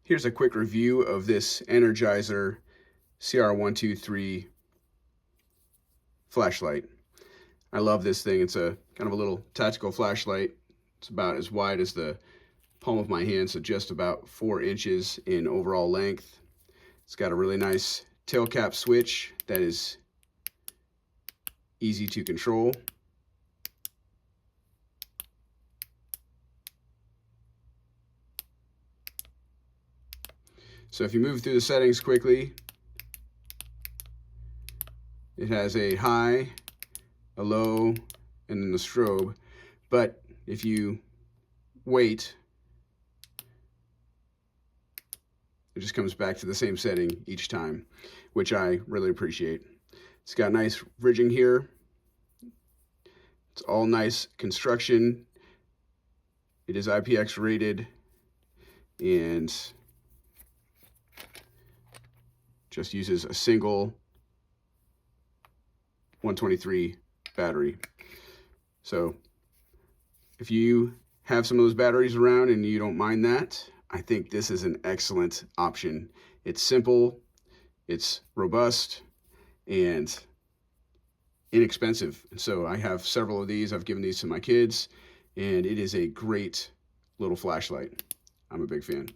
Here's a quick review of this Energizer CR123 flashlight. I love this thing. It's a kind of a little tactical flashlight. It's about as wide as the palm of my hand, so just about 4 inches in overall length. It's got a really nice tail cap switch that is easy to control. So if you move through the settings quickly, it has a high, a low, and then the strobe. But if you wait, it just comes back to the same setting each time, which I really appreciate. It's got nice ridging here. It's all nice construction. It is IPX rated and just uses a single 123 battery. So if you have some of those batteries around and you don't mind that, I think this is an excellent option. It's simple, it's robust, and inexpensive. So I have several of these. I've given these to my kids, and it is a great little flashlight. I'm a big fan.